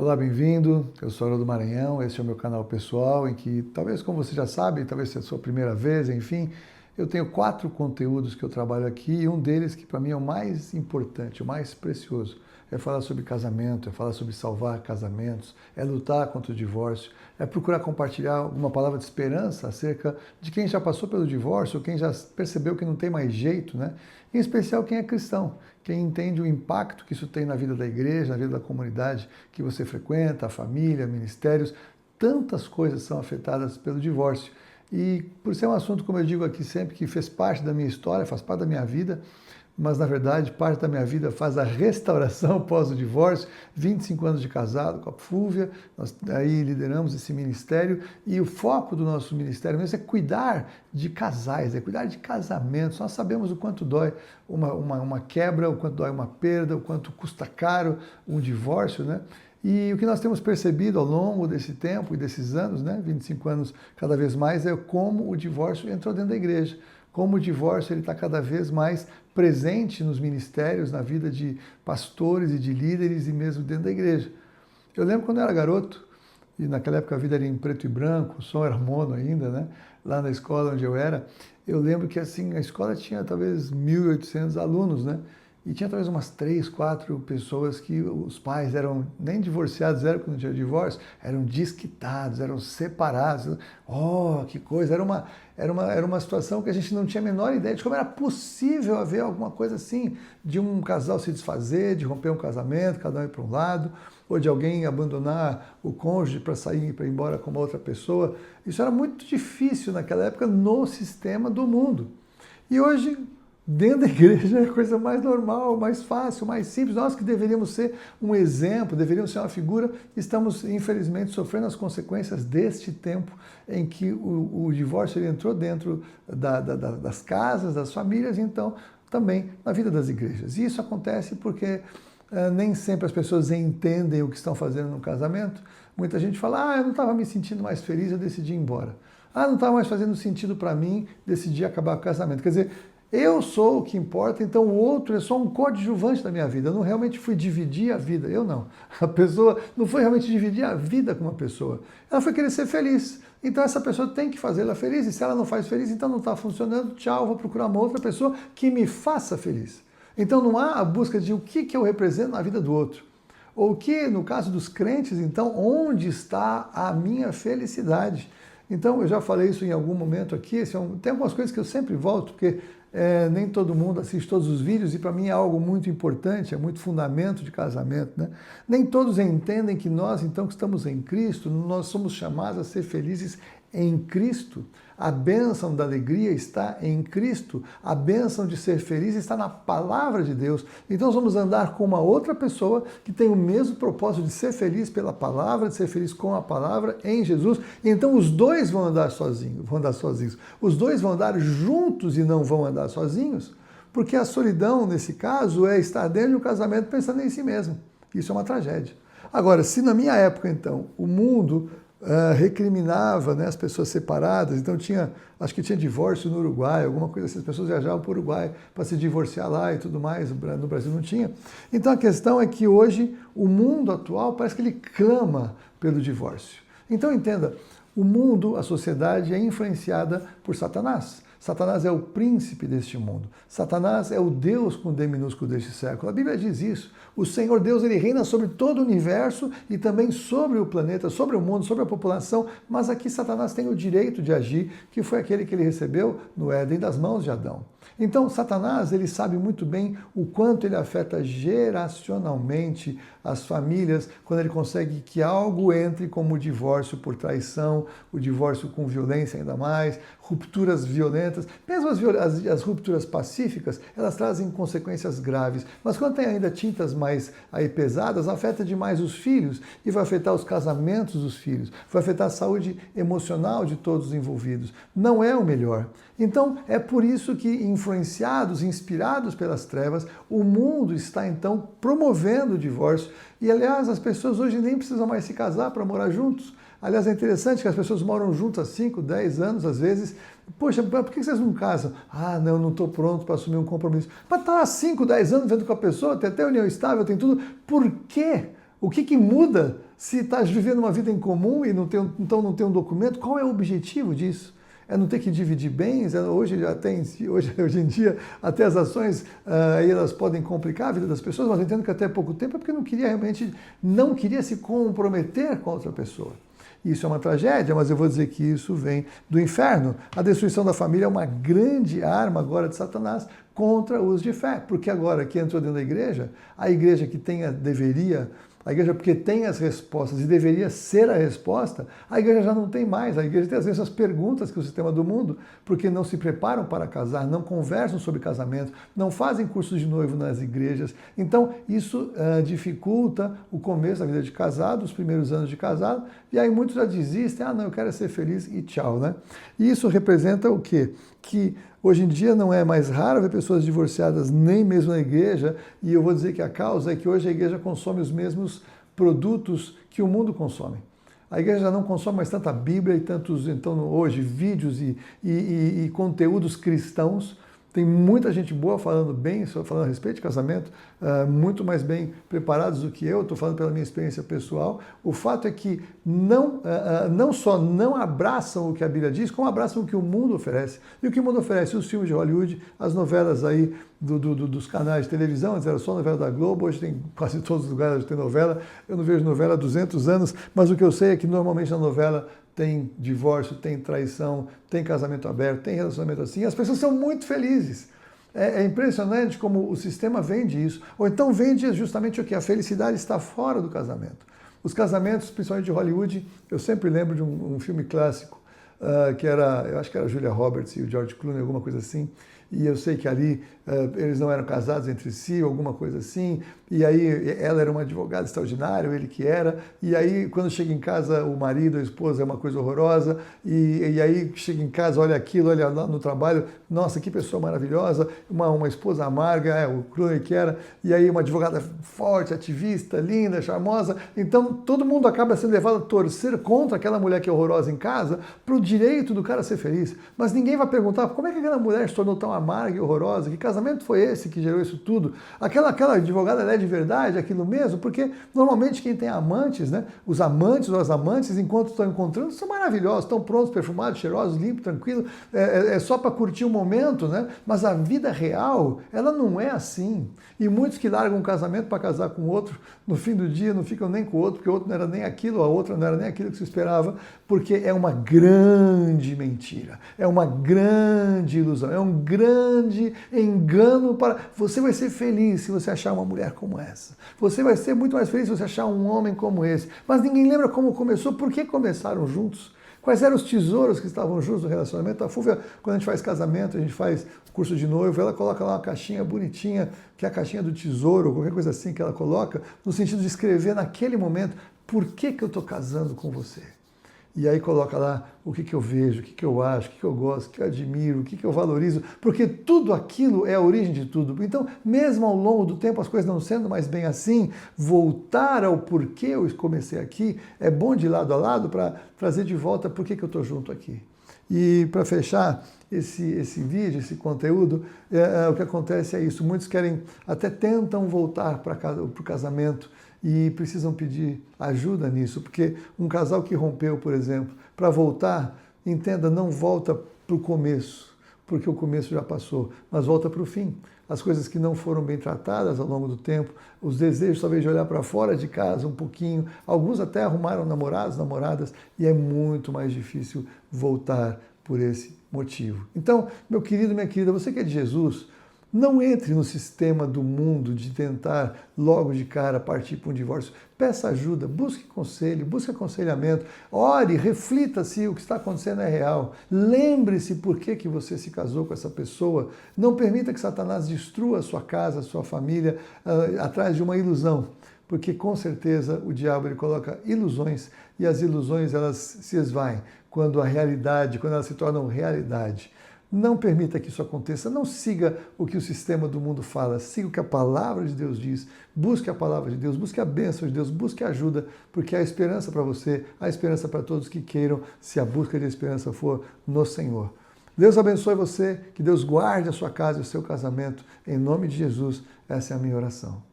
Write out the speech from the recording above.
Olá, bem-vindo. Eu sou Haroldo Maranhão, esse é o meu canal pessoal em que, talvez como você já sabe, talvez seja a sua primeira vez, enfim, eu tenho 4 conteúdos que eu trabalho aqui e um deles que para mim é o mais importante, o mais precioso, é falar sobre casamento, é falar sobre salvar casamentos, é lutar contra o divórcio, é procurar compartilhar alguma palavra de esperança acerca de quem já passou pelo divórcio, quem já percebeu que não tem mais jeito, né? Em especial quem é cristão, quem entende o impacto que isso tem na vida da igreja, na vida da comunidade que você frequenta, a família, ministérios, tantas coisas são afetadas pelo divórcio. E por ser um assunto, como eu digo aqui sempre, que fez parte da minha história, faz parte da minha vida, mas na verdade parte da minha vida faz a restauração pós o divórcio, 25 anos de casado com a Fúvia, nós aí lideramos esse ministério e o foco do nosso ministério mesmo é cuidar de casais, é cuidar de casamentos. Nós sabemos o quanto dói uma quebra, o quanto dói uma perda, o quanto custa caro um divórcio, né? E o que nós temos percebido ao longo desse tempo e desses anos, né, 25 anos cada vez mais, é como o divórcio entrou dentro da igreja, como o divórcio está cada vez mais presente nos ministérios, na vida de pastores e de líderes e mesmo dentro da igreja. Eu lembro quando eu era garoto, e naquela época a vida era em preto e branco, o som era mono ainda, né, lá na escola onde eu era, eu lembro que assim, a escola tinha talvez 1.800 alunos, né, e tinha talvez umas 3, 4 pessoas que os pais eram nem divorciados, eram quando tinha divórcio, eram desquitados, eram separados. Oh, que coisa! Era uma situação que a gente não tinha a menor ideia de como era possível haver alguma coisa assim, de um casal se desfazer, de romper um casamento, cada um ir para um lado, ou de alguém abandonar o cônjuge para sair, para ir embora com uma outra pessoa. Isso era muito difícil naquela época no sistema do mundo. E hoje, dentro da igreja é a coisa mais normal, mais fácil, mais simples. Nós que deveríamos ser um exemplo, deveríamos ser uma figura, estamos infelizmente sofrendo as consequências deste tempo em que o divórcio ele entrou dentro das casas, das famílias e então também na vida das igrejas. E isso acontece porque nem sempre as pessoas entendem o que estão fazendo no casamento. Muita gente fala, eu não estava me sentindo mais feliz, eu decidi ir embora. Não estava mais fazendo sentido para mim, decidi acabar com o casamento. Quer dizer, eu sou o que importa, então o outro é só um coadjuvante da minha vida. Eu não realmente fui dividir a vida, eu não. A pessoa não foi realmente dividir a vida com uma pessoa. Ela foi querer ser feliz. Então essa pessoa tem que fazê-la feliz, e se ela não faz feliz, então não está funcionando, tchau, vou procurar uma outra pessoa que me faça feliz. Então não há a busca de o que eu represento na vida do outro. Ou que, no caso dos crentes, então, onde está a minha felicidade? Então, eu já falei isso em algum momento aqui, tem algumas coisas que eu sempre volto, porque nem todo mundo assiste todos os vídeos, e para mim é algo muito importante, é muito fundamento de casamento, né? Nem todos entendem que nós, então, que estamos em Cristo, nós somos chamados a ser felizes em Cristo. A bênção da alegria está em Cristo. A bênção de ser feliz está na palavra de Deus. Então nós vamos andar com uma outra pessoa que tem o mesmo propósito de ser feliz pela palavra, de ser feliz com a palavra em Jesus. Então os dois vão andar sozinhos. Os dois vão andar juntos e não vão andar sozinhos, porque a solidão, nesse caso, é estar dentro de um casamento pensando em si mesmo. Isso é uma tragédia. Agora, se na minha época, então, o mundo recriminava, né, as pessoas separadas, então acho que tinha divórcio no Uruguai, alguma coisa assim, as pessoas viajavam para o Uruguai para se divorciar lá e tudo mais, no Brasil não tinha. Então a questão é que hoje o mundo atual parece que ele clama pelo divórcio. Então entenda, o mundo, a sociedade é influenciada por Satanás. Satanás é o príncipe deste mundo. Satanás é o Deus com D minúsculo deste século. A Bíblia diz isso. O Senhor Deus, ele reina sobre todo o universo e também sobre o planeta, sobre o mundo, sobre a população, mas aqui Satanás tem o direito de agir, que foi aquele que ele recebeu no Éden das mãos de Adão. Então, Satanás, ele sabe muito bem o quanto ele afeta geracionalmente as famílias, quando ele consegue que algo entre como o divórcio por traição, o divórcio com violência ainda mais, rupturas violentas. Mesmo as rupturas pacíficas, elas trazem consequências graves. Mas quando tem ainda tintas mais pesadas, afeta demais os filhos e vai afetar os casamentos dos filhos, vai afetar a saúde emocional de todos os envolvidos. Não é o melhor. Então, é por isso que, influenciados, inspirados pelas trevas, o mundo está, então, promovendo o divórcio. E, aliás, as pessoas hoje nem precisam mais se casar para morar juntos. Aliás, é interessante que as pessoas moram juntas há 5, 10 anos, às vezes. Poxa, por que vocês não casam? Não estou pronto para assumir um compromisso. Mas está há 5, 10 anos vendo com a pessoa, tem até união estável, tem tudo. Por quê? O que muda se está vivendo uma vida em comum e então não tem um documento? Qual é o objetivo disso? É não ter que dividir bens? Hoje em dia, até as ações aí elas podem complicar a vida das pessoas, mas eu entendo que até pouco tempo é porque não queria se comprometer com outra pessoa. Isso é uma tragédia, mas eu vou dizer que isso vem do inferno. A destruição da família é uma grande arma agora de Satanás contra os de fé, porque agora que entrou dentro da igreja, a igreja que a igreja porque tem as respostas e deveria ser a resposta, a igreja já não tem mais. A igreja tem as mesmas perguntas que o sistema do mundo, porque não se preparam para casar, não conversam sobre casamento, não fazem cursos de noivo nas igrejas. Então, isso dificulta o começo da vida de casado, os primeiros anos de casado, e aí muitos já desistem, não, eu quero ser feliz e tchau, né? E isso representa o quê? Que hoje em dia não é mais raro ver pessoas divorciadas nem mesmo na igreja, e eu vou dizer que a causa é que hoje a igreja consome os mesmos produtos que o mundo consome. A igreja já não consome mais tanta Bíblia e tantos, então, hoje, vídeos e conteúdos cristãos. Tem muita gente boa falando a respeito de casamento, muito mais bem preparados do que eu, estou falando pela minha experiência pessoal. O fato é que não só não abraçam o que a Bíblia diz, como abraçam o que o mundo oferece. E o que o mundo oferece? Os filmes de Hollywood, as novelas aí dos canais de televisão, antes era só novela da Globo, hoje tem quase todos os lugares tem novela. Eu não vejo novela há 200 anos, mas o que eu sei é que normalmente na novela tem divórcio, tem traição, tem casamento aberto, tem relacionamento assim. As pessoas são muito felizes. É impressionante como o sistema vende isso. Ou então vende justamente o que? A felicidade está fora do casamento. Os casamentos, principalmente de Hollywood, eu sempre lembro de um filme clássico, que era, eu acho que era Julia Roberts e o George Clooney, alguma coisa assim. E eu sei que ali eles não eram casados entre si, alguma coisa assim, e aí ela era uma advogada extraordinária, ele que era, e aí quando chega em casa o marido, a esposa é uma coisa horrorosa, e aí chega em casa, olha aquilo, olha lá no trabalho, nossa, que pessoa maravilhosa, uma esposa amarga, o Clooney que era, e aí uma advogada forte, ativista, linda, charmosa, então todo mundo acaba sendo levado a torcer contra aquela mulher que é horrorosa em casa, para o direito do cara ser feliz, mas ninguém vai perguntar como é que aquela mulher se tornou tão amarga e horrorosa, que casamento foi esse que gerou isso tudo? Aquela advogada, ela é de verdade, aquilo mesmo? Porque normalmente quem tem amantes, né, os amantes ou as amantes, enquanto estão encontrando, são maravilhosos, estão prontos, perfumados, cheirosos, limpos, tranquilos, é só para curtir o momento, né? Mas a vida real, ela não é assim. E muitos que largam um casamento para casar com outro, no fim do dia não ficam nem com o outro, porque o outro não era nem aquilo, a outra não era nem aquilo que se esperava, porque é uma grande mentira, é uma grande ilusão, é um grande engano para... Você vai ser feliz se você achar uma mulher como essa. Você vai ser muito mais feliz se você achar um homem como esse. Mas ninguém lembra como começou, por que começaram juntos? Quais eram os tesouros que estavam juntos no relacionamento? A Fúvia, quando a gente faz casamento, a gente faz curso de noivo, ela coloca lá uma caixinha bonitinha, que é a caixinha do tesouro, qualquer coisa assim que ela coloca, no sentido de escrever naquele momento, por que eu estou casando com você? E aí coloca lá o que eu vejo, o que eu acho, o que eu gosto, o que eu admiro, o que eu valorizo, porque tudo aquilo é a origem de tudo. Então, mesmo ao longo do tempo, as coisas não sendo mais bem assim, voltar ao porquê eu comecei aqui, é bom de lado a lado para trazer de volta por que eu estou junto aqui. E para fechar esse vídeo, esse conteúdo, o que acontece é isso, muitos até tentam voltar para o casamento, e precisam pedir ajuda nisso, porque um casal que rompeu, por exemplo, para voltar, entenda, não volta para o começo, porque o começo já passou, mas volta para o fim. As coisas que não foram bem tratadas ao longo do tempo, os desejos talvez de olhar para fora de casa um pouquinho, alguns até arrumaram namorados, namoradas, e é muito mais difícil voltar por esse motivo. Então, meu querido, minha querida, você que é de Jesus, não entre no sistema do mundo de tentar logo de cara partir para um divórcio. Peça ajuda, busque conselho, busque aconselhamento, ore, reflita se o que está acontecendo é real. Lembre-se por que você se casou com essa pessoa. Não permita que Satanás destrua a sua casa, a sua família, atrás de uma ilusão. Porque com certeza o diabo ele coloca ilusões e as ilusões elas se esvaem quando elas se tornam realidade. Não permita que isso aconteça, não siga o que o sistema do mundo fala, siga o que a palavra de Deus diz, busque a palavra de Deus, busque a bênção de Deus, busque ajuda, porque há esperança para você, há esperança para todos que queiram, se a busca de esperança for no Senhor. Deus abençoe você, que Deus guarde a sua casa e o seu casamento, em nome de Jesus, essa é a minha oração.